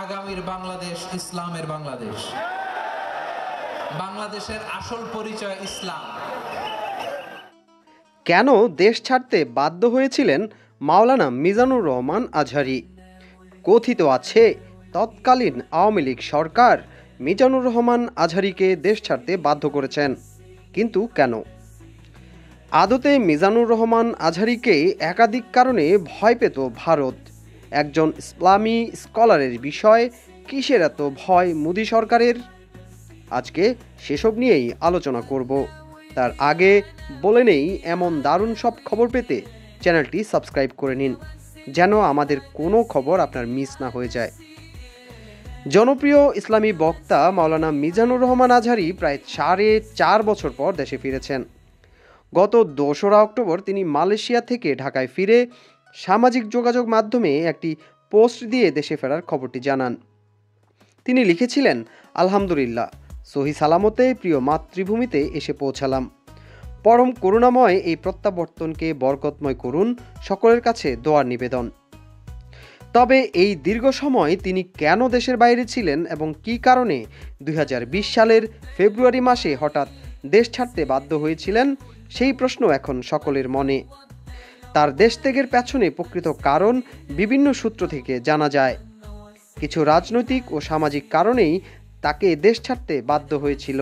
আগামীর বাংলাদেশ ইসলামের বাংলাদেশ। বাংলাদেশের আসল পরিচয় ইসলাম। কেন দেশ ছাড়তে বাধ্য হয়েছিলেন মাওলানা মিজানুর রহমান আজহারী? কথিত আছে তৎকালীন আওয়ামী লীগ সরকার মিজানুর রহমান আজহারীকে দেশ ছাড়তে বাধ্য করেছেন। কিন্তু কেন? আদতে মিজানুর রহমান আজহারীকে একাধিক কারণে ভয় পেত ভারত। একজন ইসলামী স্কলারের বিষয় কিসের এত ভয় মোদী সরকারের? আজকে সেসব নিয়েই আলোচনা করব। তার আগে বলে নেই, এমন দারুণ সব খবর পেতে চ্যানেলটি সাবস্ক্রাইব করে নিন, যেন আমাদের কোনো খবর আপনার মিস না হয়ে যায়। জনপ্রিয় ইসলামী বক্তা মাওলানা মিজানুর রহমান আজহারী প্রায় 4.5 বছর পর দেশে ফিরেছেন। গত 2রা অক্টোবর তিনি মালয়েশিয়া থেকে ঢাকায় ফিরে সামাজিক যোগাযোগ মাধ্যমে একটি পোস্ট দিয়ে দেশে ফেরার খবরটি জানান। তিনি লিখেছিলেন, আলহামদুলিল্লাহ, সহি সালামতে প্রিয় মাতৃভূমিতে এসে পৌঁছালাম। পরম করুণাময় এই প্রত্যাবর্তনকে বরকতময় করুন, সকলের কাছে দোয়ার নিবেদন। তবে এই দীর্ঘ সময় তিনি কেন দেশের বাইরে ছিলেন এবং কী কারণে 2020 সালের ফেব্রুয়ারি মাসে হঠাৎ দেশ ছাড়তে বাধ্য হয়েছিলেন, সেই প্রশ্ন এখন সকলের মনে। তার দেশ ত্যাগের পেছনে প্রকৃত কারণ বিভিন্ন সূত্র থেকে জানা যায়। কিছু রাজনৈতিক ও সামাজিক কারণেই তাকে দেশ ছাড়তে বাধ্য হয়েছিল।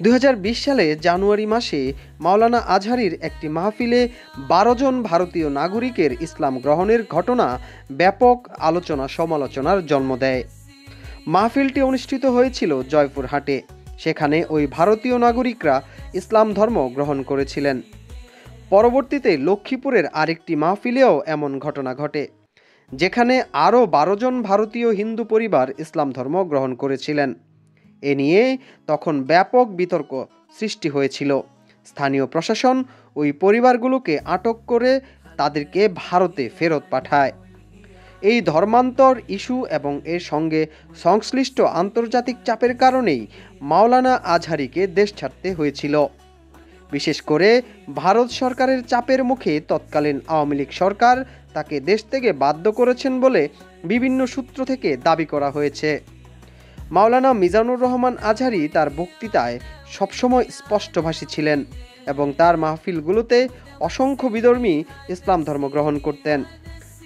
2020 সালে জানুয়ারি মাসে মাওলানা আজহারীর একটি মাহফিলে 12 জন ভারতীয় নাগরিকের ইসলাম গ্রহণের ঘটনা ব্যাপক আলোচনা সমালোচনার জন্ম দেয়। মাহফিলটি অনুষ্ঠিত হয়েছিল জয়পুরহাটে। সেখানে ওই ভারতীয় নাগরিকরা ইসলাম ধর্ম গ্রহণ করেছিলেন। পরবর্তীতে লক্ষ্মীপুরের আরেকটি মাহফিলেও এমন ঘটনা ঘটে, যেখানে আরও 12 জন ভারতীয় হিন্দু পরিবার ইসলাম ধর্ম গ্রহণ করেছিলেন। এ নিয়ে তখন ব্যাপক বিতর্ক সৃষ্টি হয়েছিল। স্থানীয় প্রশাসন ওই পরিবারগুলোকে আটক করে তাদেরকে ভারতে ফেরত পাঠায়। এই ধর্মান্তর ইস্যু এবং এর সঙ্গে সংশ্লিষ্ট আন্তর্জাতিক চাপের কারণেই মাওলানা আজহারীকে দেশ ছাড়তে হয়েছিল। বিশেষ করে ভারত সরকারের চাপের মুখে তৎকালীন আওয়ামী লীগ সরকার তাকে দেশ থেকে বাধ্য করেছেন বলে বিভিন্ন সূত্র থেকে দাবি করা হয়েছে। মাওলানা মিজানুর রহমান আজহারী তার বক্তৃতায় সবসময় স্পষ্টভাষী ছিলেন এবং তার মাহফিলগুলোতে অসংখ্য বিধর্মী ইসলাম ধর্ম গ্রহণ করতেন।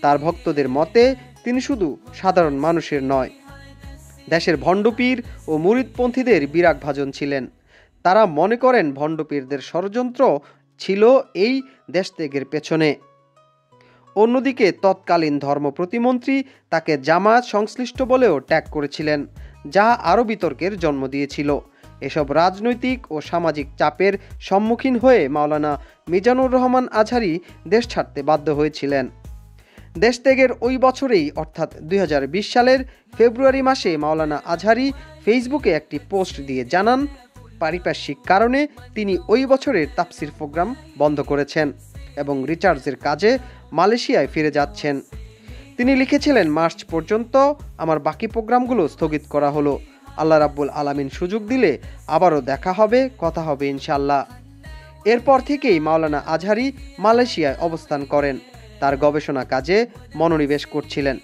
তার ভক্তদের মতে তিনি শুধু সাধারণ মানুষের নয়, দেশের ভণ্ডপীর ও মুরিদপন্থীদের বিরাগভাজন ছিলেন। তারা মনে করেন ভণ্ডপীরদের ষড়যন্ত্র ছিল এই দেশত্যাগের পেছনে। অন্যদিকে তৎকালীন ধর্ম প্রতিমন্ত্রী তাকে জামায়াত সংশ্লিষ্ট বলেও ট্যাগ করেছিলেন, যা আরও বিতর্কের জন্ম দিয়েছিল। এসব রাজনৈতিক ও সামাজিক চাপের সম্মুখীন হয়ে মাওলানা মিজানুর রহমান আজহারী দেশ ছাড়তে বাধ্য হয়েছিলেন। দেশত্যাগের ওই বছরেই অর্থাৎ 2020 সালের ফেব্রুয়ারি মাসে মাওলানা আজহারী ফেসবুকে একটি পোস্ট দিয়ে জানান, পারিপার্শ্বিক কারণে তিনি ওই বছরের তাফসির প্রোগ্রাম বন্ধ করেছেন এবং রিচার্জের কাজে মালয়েশিয়ায় ফিরে যাচ্ছেন। তিনি লিখেছিলেন, মার্চ পর্যন্ত আমার বাকি প্রোগ্রামগুলো স্থগিত করা হলো। আল্লাহ রাব্বুল আলামিন সুযোগ দিলে আবারও দেখা হবে, কথা হবে ইনশাআল্লাহ। এরপর থেকেই মাওলানা আজহারী মালয়েশিয়ায় অবস্থান করেন, তার গবেষণা কাজে মনোনিবেশ করছিলেন।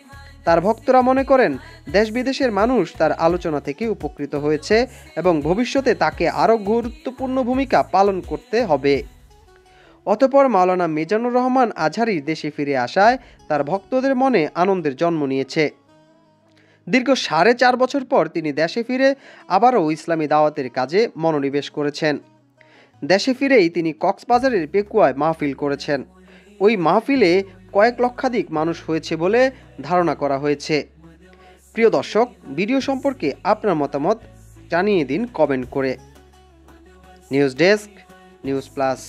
তার ভক্তরা মনে করেন দেশ বিদেশের মানুষ তার আলোচনা থেকে উপকৃত হয়েছে এবং ভবিষ্যতে তাকে আরও গুরুত্বপূর্ণ ভূমিকা পালন করতে হবে। অতঃপর মাওলানা মিজানুর রহমান আজহারী দেশে ফিরে আসায় তার ভক্তদের মনে আনন্দের জন্ম নিয়েছে। দীর্ঘ 4.5 বছর পর তিনি দেশে ফিরে আবারও ইসলামী দাওয়াতের কাজে মনোনিবেশ করেছেন। দেশে ফিরেই তিনি কক্সবাজারের পেকুয়ায় মাহফিল করেছেন। ওই মাহফিলে কয়েক লক্ষাধিক মানুষ হয়েছে বলে ধারণা করা হয়েছে। প্রিয় দর্শক, ভিডিও সম্পর্কে আপনার মতামত জানিয়ে দিন কমেন্ট করে। News desk, news plus.